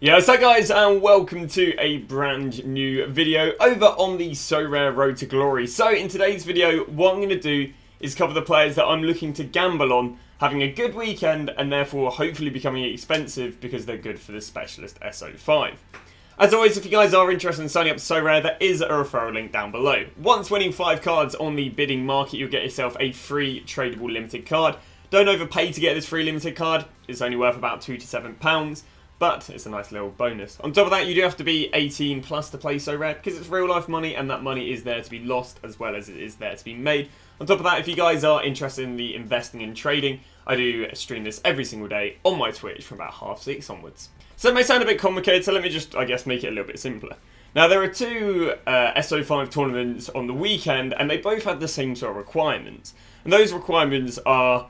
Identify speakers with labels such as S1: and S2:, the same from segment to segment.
S1: Yeah, so guys, and welcome to a brand new video over on the SoRare Road to Glory. So in today's video, what I'm going to do is cover the players that I'm looking to gamble on, having a good weekend and therefore hopefully becoming expensive because they're good for the specialist SO5. As always, if you guys are interested in signing up to SoRare, there is a referral link down below. Once winning 5 cards on the bidding market, you'll get yourself a free tradable limited card. Don't overpay to get this free limited card. It's only worth about £2 to £7. But it's a nice little bonus. On top of that, you do have to be 18 plus to play SoRare because it's real life money and that money is there to be lost as well as it is there to be made. On top of that, if you guys are interested in the investing and trading, I do stream this every single day on my Twitch from about 6:30 onwards. So it may sound a bit complicated, so let me just, make it a little bit simpler. Now, there are two SO5 tournaments on the weekend and they both have the same sort of requirements. And those requirements are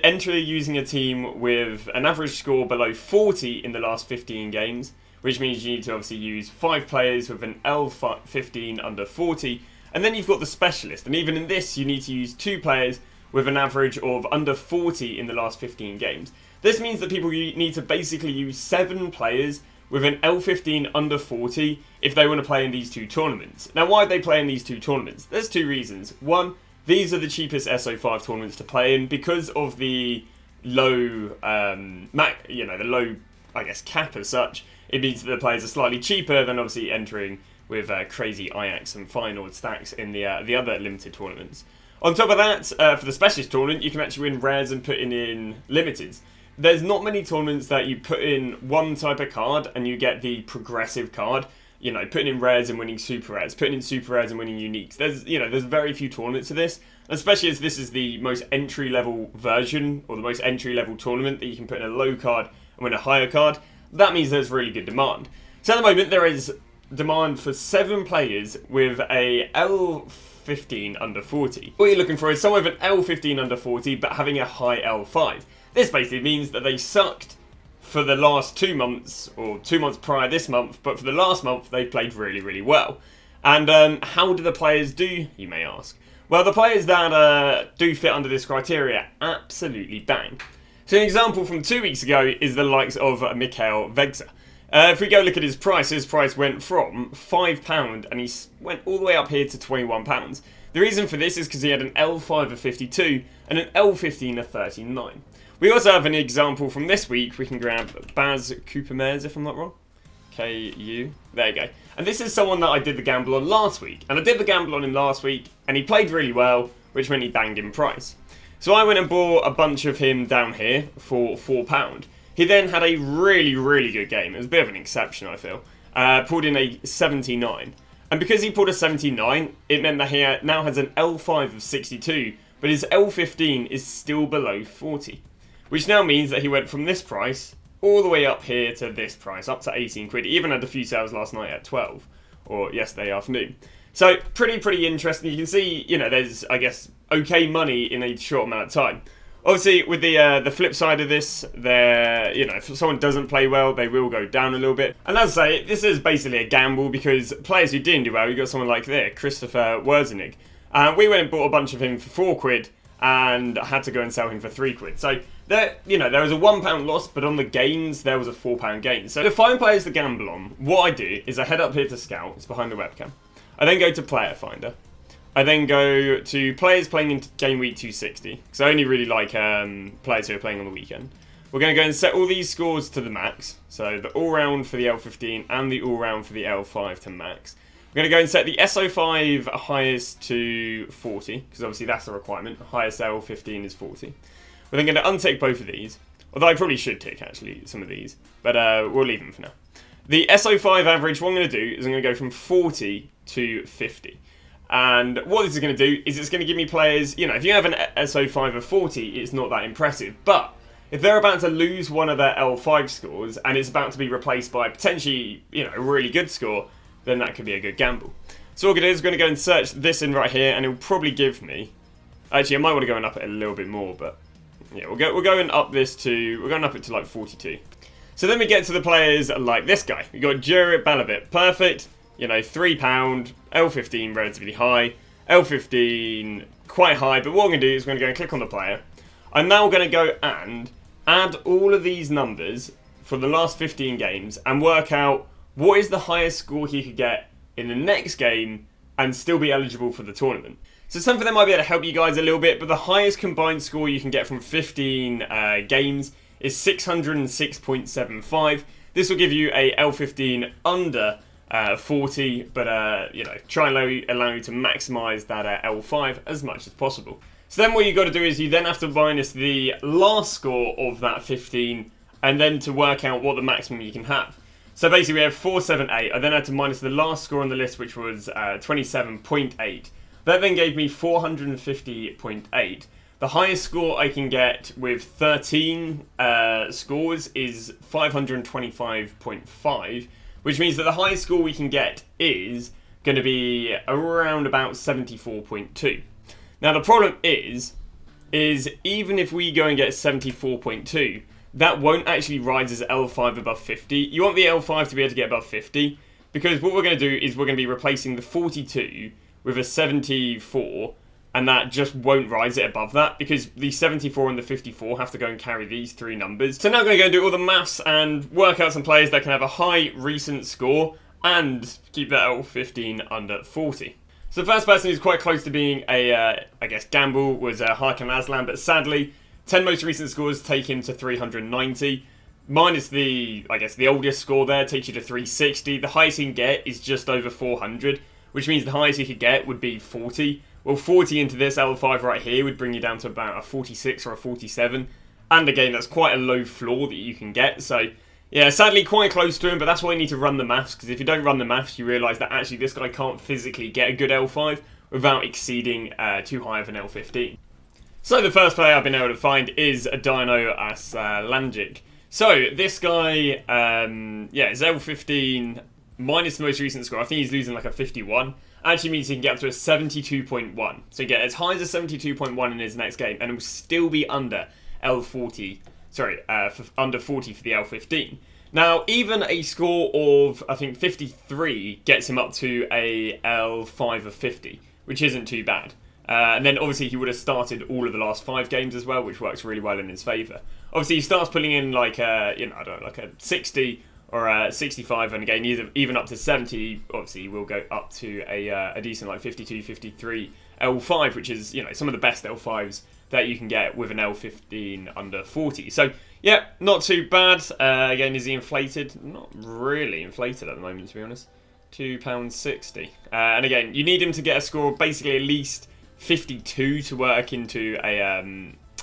S1: enter using a team with an average score below 40 in the last 15 games, which means you need to obviously use 5 players with an L15 under 40, and then you've got the specialist, and even in this you need to use 2 players with an average of under 40 in the last 15 games. This means that people need to basically use 7 players with an L15 under 40 if they want to play in these 2 tournaments. Now, why do they play in these 2 tournaments? There's 2 reasons. One, these are the cheapest SO5 tournaments to play in because of the low, the low, cap as such. It means that the players are slightly cheaper than obviously entering with crazy Ajax and Feyenoord stacks in the other limited tournaments. On top of that, for the specialist tournament, you can actually win rares and putting in limiteds. There's not many tournaments that you put in one type of card and you get the progressive card. You know, putting in rares and winning super rares, putting in super rares and winning uniques. There's very few tournaments of this, especially as this is the most entry-level version, or the most entry-level tournament that you can put in a low card and win a higher card. That means there's really good demand. So at the moment, there is demand for 7 players with a L15 under 40. What you're looking for is someone with an L15 under 40, but having a high L5. This basically means that they sucked for the last 2 months, or 2 months prior this month, but for the last month they played really, really well. And how do the players do, you may ask? Well, the players that do fit under this criteria absolutely bang. So an example from 2 weeks ago is the likes of Mikhail Vegza. If we go look at his price went from £5 and he went all the way up here to £21. The reason for this is because he had an L5 of 52 and an L15 of 39. We also have an example from this week. We can grab Baz Coopermares, if I'm not wrong. KU. There you go. And this is someone that I did the gamble on last week. And I did the gamble on him last week, and he played really well, which meant he banged in price. So I went and bought a bunch of him down here for £4. He then had a really, really good game. It was a bit of an exception, I feel. Pulled in a 79. And because he pulled a 79, it meant that he now has an L5 of 62, but his L15 is still below 40. Which now means that he went from this price all the way up here to this price, up to 18 quid. He even had a few sales last night at 12, or yesterday afternoon. So, pretty interesting. You can see, there's, okay money in a short amount of time. Obviously, with the flip side of this, if someone doesn't play well, they will go down a little bit. And as I say, this is basically a gamble because players who didn't do well, you got someone like there, Christopher Werzenig. We went and bought a bunch of him for 4 quid, and I had to go and sell him for 3 quid. So there was a £1 loss, but on the gains there was a £4 gain. So to find players to gamble on, what I do is I head up here to Scout. It's behind the webcam. I then go to Player Finder. I then go to players playing in game week 260 because I only really like players who are playing on the weekend. We're going to go and set all these scores to the max. So the all round for the L15 and the all round for the L5 to max. We're going to go and set the SO5 highest to 40, because obviously that's the requirement. Highest L15 is 40. We're then going to untick both of these, although I probably should tick, actually, some of these, but we'll leave them for now. The SO5 average, what I'm going to do is I'm going to go from 40 to 50. And what this is going to do is it's going to give me players, if you have an SO5 of 40, it's not that impressive, but if they're about to lose one of their L5 scores, and it's about to be replaced by potentially, a really good score, then that could be a good gamble. So what we're going to do is we're going to go and search this in right here, and it will probably give me... Actually, I might want to go and up it a little bit more, but... Yeah, we're going up it to like 42. So then we get to the players like this guy. We've got Jurrit Balabit. Perfect. £3, L15 relatively high. L15 quite high, but what I'm going to do is we're going to go and click on the player. I'm now going to go and add all of these numbers for the last 15 games and work out what is the highest score he could get in the next game and still be eligible for the tournament. So something that might be able to help you guys a little bit, but the highest combined score you can get from 15 games is 606.75. This will give you a L15 under 40, but you know, try and allow you to maximise that L5 as much as possible. So then what you've got to do is you then have to minus the last score of that 15 and then to work out what the maximum you can have. So basically we have 478. I then had to minus the last score on the list, which was 27.8. That then gave me 450.8. The highest score I can get with 13 scores is 525.5, which means that the highest score we can get is going to be around about 74.2. Now the problem is even if we go and get 74.2, that won't actually rise as L5 above 50. You want the L5 to be able to get above 50, because what we're going to do is we're going to be replacing the 42 with a 74, and that just won't rise it above that, because the 74 and the 54 have to go and carry these three numbers. So now I'm going to go and do all the maths and work out some players that can have a high recent score and keep that L15 under 40. So the first person who's quite close to being a, I guess, gamble was Hakan Aslan, but sadly, 10 most recent scores take him to 390. Minus the, I guess, the oldest score there takes you to 360. The highest he can get is just over 400, which means the highest he could get would be 40. Well, 40 into this L5 right here would bring you down to about a 46 or a 47. And again, that's quite a low floor that you can get. So, yeah, sadly quite close to him, but that's why you need to run the maths, because if you don't run the maths, you realise that actually this guy can't physically get a good L5 without exceeding too high of an L15. So the first player I've been able to find is a Dino Aslanjic. So this guy, yeah, is L15 minus the most recent score. I think he's losing like a 51. Actually means he can get up to a 72.1. So you get as high as a 72.1 in his next game, and it will still be under L40. Sorry, under 40 for the L15. Now, even a score of, I think, 53 gets him up to a L5 of 50, which isn't too bad. And then obviously he would have started all of the last 5 games as well, which works really well in his favour. Obviously he starts putting in like a, you know, I don't know, like a 60 or a 65, and again even up to 70. Obviously he will go up to a decent like 52, 53 L5, which is, you know, some of the best L5s that you can get with an L15 under 40. So yeah, not too bad. Again, is he inflated? Not really inflated at the moment, to be honest. £2.60. And again, you need him to get a score of basically at least 52 to work into a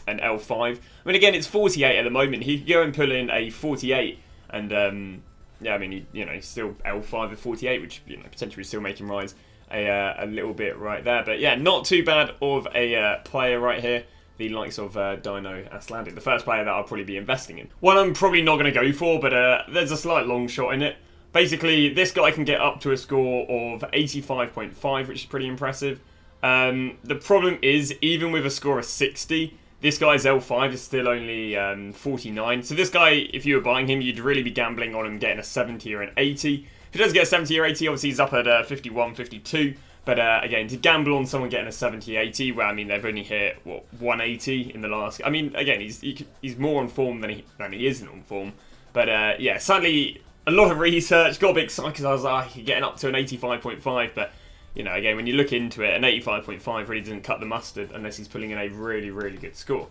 S1: an L5. I mean, again, it's 48 at the moment. He could go and pull in a 48, and yeah, I mean, he's still L5 of 48, which, you know, potentially still make him rise a little bit right there. But yeah, not too bad of a player right here. The likes of Dino Aslanjic, the first player that I'll probably be investing in. One I'm probably not going to go for, but there's a slight long shot in it. Basically, this guy can get up to a score of 85.5, which is pretty impressive. The problem is, even with a score of 60, this guy's L5 is still only 49. So this guy, if you were buying him, you'd really be gambling on him getting a 70 or an 80. If he does get a 70 or 80, obviously he's up at 51, 52. But again, to gamble on someone getting a 70, 80, where, I mean, they've only hit, what, 180 in the last... I mean, again, he's more on form than he isn't on form. But yeah, sadly, a lot of research, got a bit excited because I was like, you're getting up to an 85.5, but... You know, again, when you look into it, an 85.5 really doesn't cut the mustard unless he's pulling in a really, really good score.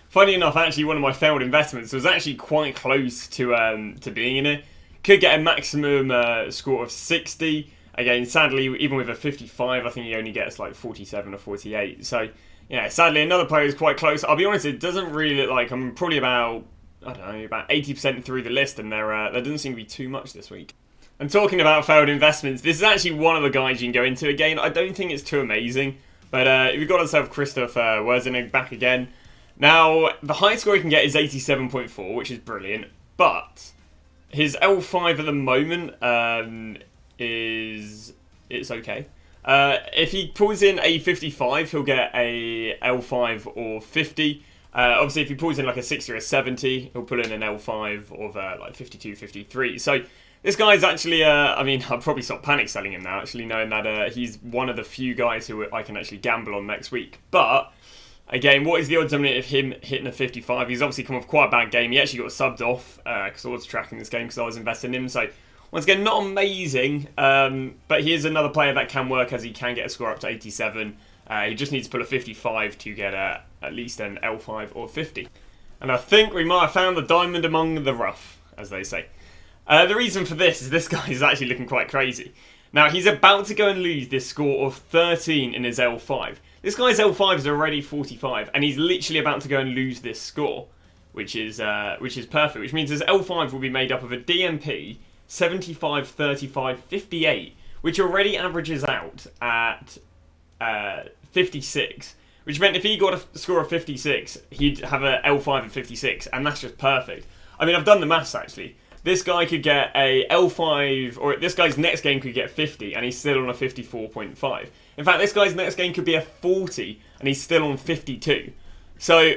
S1: Funny enough, actually, one of my failed investments was actually quite close to being in it. Could get a maximum score of 60. Again, sadly, even with a 55, I think he only gets like 47 or 48. So, yeah, sadly, another player is quite close. I'll be honest, it doesn't really look like... I'm probably about, I don't know, about 80% through the list, and there doesn't seem to be too much this week. And talking about failed investments, this is actually one of the guys you can go into. Again, I don't think it's too amazing, but we've got ourselves Christoph Werzenig back again. Now, the highest score he can get is 87.4, which is brilliant, but his L5 at the moment it's okay. If he pulls in a 55, he'll get a L5 or 50. Obviously, if he pulls in like a 60 or a 70, he'll pull in an L5 of like 52, 53. So this guy's actually, I mean, I'll probably stop panic selling him now, actually, knowing that he's one of the few guys who I can actually gamble on next week. But Again, what is the odds on it of him hitting a 55? He's obviously come off quite a bad game. He actually got subbed off because I was tracking this game because I was investing in him. So, once again, not amazing, but he is another player that can work as he can get a score up to 87. He just needs to pull a 55 to get at least an L5 or 50. And I think we might have found the diamond among the rough, as they say. The reason for this is this guy is actually looking quite crazy. Now, he's about to go and lose this score of 13 in his L5. This guy's L5 is already 45, and he's literally about to go and lose this score, which is perfect. Which means his L5 will be made up of a DMP 75, 35, 58, which already averages out at 56. Which meant if he got a score of 56, he'd have a L5 of 56, and that's just perfect. I mean, I've done the maths actually. This guy could get a L5, or this guy's next game could get 50, and he's still on a 54.5. In fact, this guy's next game could be a 40, and he's still on 52. So,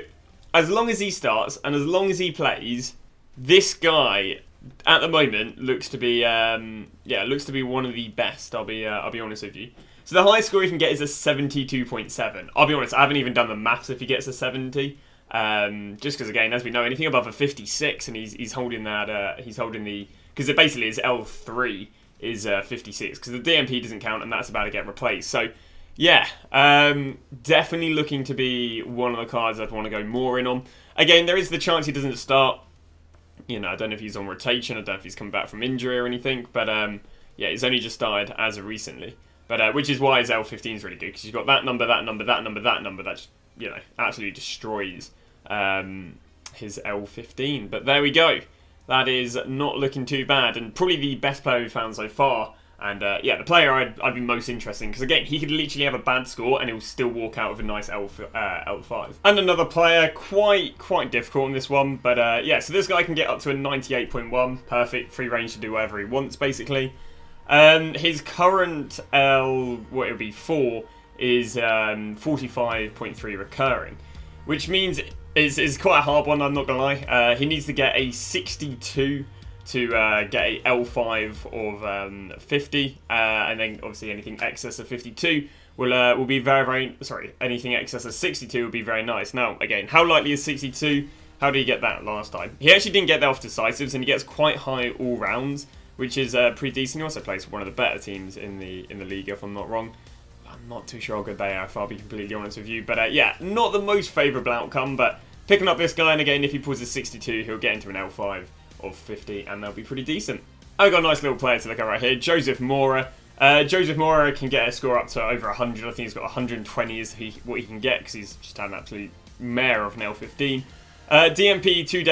S1: as long as he starts, and as long as he plays, this guy, at the moment, looks to be, looks to be one of the best, I'll be honest with you. So the highest score he can get is a 72.7. I'll be honest, I haven't even done the maths if he gets a 70. Just because, again, as we know, anything above a 56, and he's holding that, he's holding the, because it basically is L3 is 56, because the DMP doesn't count, and that's about to get replaced. So, yeah, definitely looking to be one of the cards I'd want to go more in on. Again, there is the chance he doesn't start. You know, I don't know if he's on rotation, I don't know if he's come back from injury or anything, but yeah, he's only just started as of recently. But which is why his L15 is really good, because you've got that number, that number, that number, that number, that just, you know, absolutely destroys his L15. But there we go. That is not looking too bad, and probably the best player we've found so far. And yeah, the player I'd be most interested in, because again, he could literally have a bad score and he'll still walk out with a nice L5. And another player, quite difficult on this one, but yeah, so this guy can get up to a 98.1, perfect, free range to do whatever he wants, basically. His current what it would be 4 is 45.3 recurring, which means it's quite a hard one, I'm not gonna lie. He needs to get a 62 to get a L5 of 50, and then obviously anything excess of 52 will be very, sorry, anything excess of 62 will be very nice. Now, again, how likely is 62? How did he get that last time? He actually didn't get that off decisives, and he gets quite high all rounds, which is pretty decent. He also plays for one of the better teams in the league, if I'm not wrong. I'm not too sure how good they are, if I'll be completely honest with you. But yeah, not the most favourable outcome, but picking up this guy, and again, if he pulls a 62, he'll get into an L5 of 50, and they'll be pretty decent. I've got a nice little player to look at right here, Joseph Mora. Joseph Mora can get a score up to over 100. I think he's got 120 is what he can get, because he's just had an absolute mare of an L15. DMP two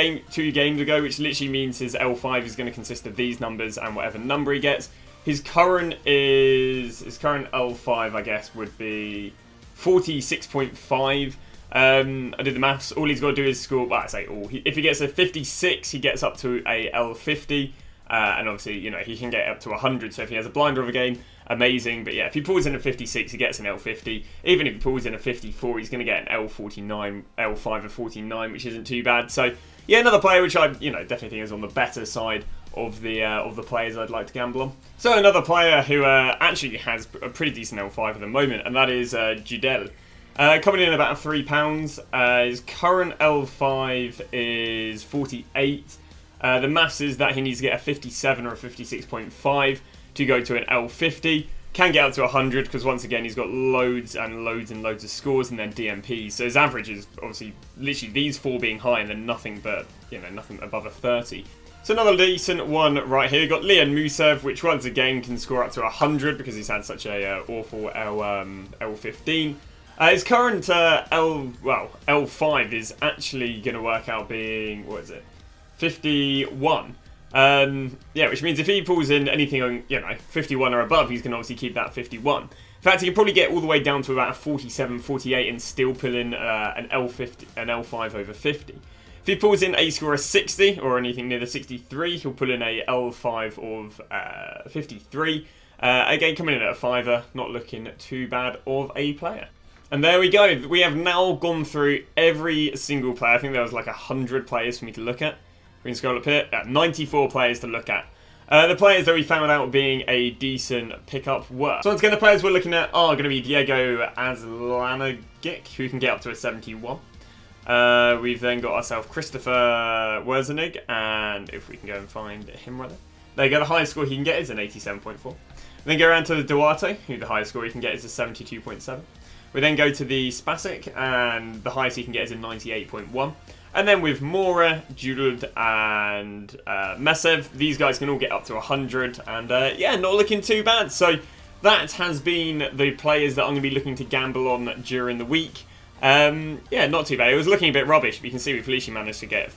S1: games ago, which literally means his L5 is going to consist of these numbers and whatever number he gets. His current L5, I guess, would be 46.5. I did the maths. All he's got to do is score. Well, I say all. If he gets a 56, he gets up to a L50, and obviously, you know, he can get up to 100. So if he has a blinder of a game, amazing. But yeah, if he pulls in a 56, he gets an L50. Even if he pulls in a 54, he's going to get an L49, L5 of 49, which isn't too bad. So yeah, another player which I, you know, definitely think is on the better side of the players I'd like to gamble on. So another player who actually has a pretty decent L5 at the moment, and that is Judel. Coming in about £3. His current L5 is 48. The maths is that he needs to get a 57 or a 56.5 to go to an L50. Can get up to 100 because once again he's got loads and loads and loads of scores and then DMPs. So his average is obviously literally these 4 being high and then nothing but, you know, nothing above a 30. So another decent one right here. You've got Leon Musev, which once again can score up to 100 because he's had such a awful L15. His current L5 is actually going to work out being, what is it, 51. Yeah, which means if he pulls in anything on, you know, 51 or above, he's going to obviously keep that 51. In fact, he can probably get all the way down to about a 47, 48 and still pull in an L5 over 50. If he pulls in a score of 60 or anything near the 63, he'll pull in a L5 of 53. Again, coming in at a 5er, not looking too bad of a player. And there we go. We have now gone through every single player. I think there was like 100 players for me to look at. We can scroll up here. 94 players to look at. The players that we found out being a decent pickup were. So once again, the players we're looking at are going to be Diego Azlanagic, who can get up to a 71. We've then got ourselves Christopher Werzenig, and if we can go and find him right there you go, the highest score he can get is an 87.4. Then go around to the Duarte, who the highest score he can get is a 72.7. We then go to the Spasic, and the highest he can get is a 98.1. And then with Mora, Julud, and Mesev, these guys can all get up to 100. And yeah, not looking too bad. So that has been the players that I'm going to be looking to gamble on during the week. Yeah, not too bad. It was looking a bit rubbish, but you can see we've literally managed to get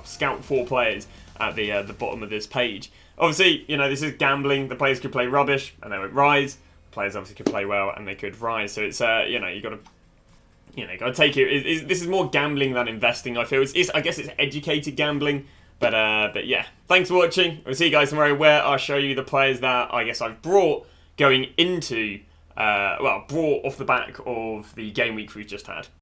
S1: scout 4 players at the bottom of this page. Obviously, you know, this is gambling. The players could play rubbish and they would rise. The players obviously could play well and they could rise. So it's you know, you got to take it. This is more gambling than investing. I feel I guess it's educated gambling. But yeah, thanks for watching. We'll see you guys tomorrow, where I'll show you the players that I guess I've brought going into brought off the back of the game week we've just had.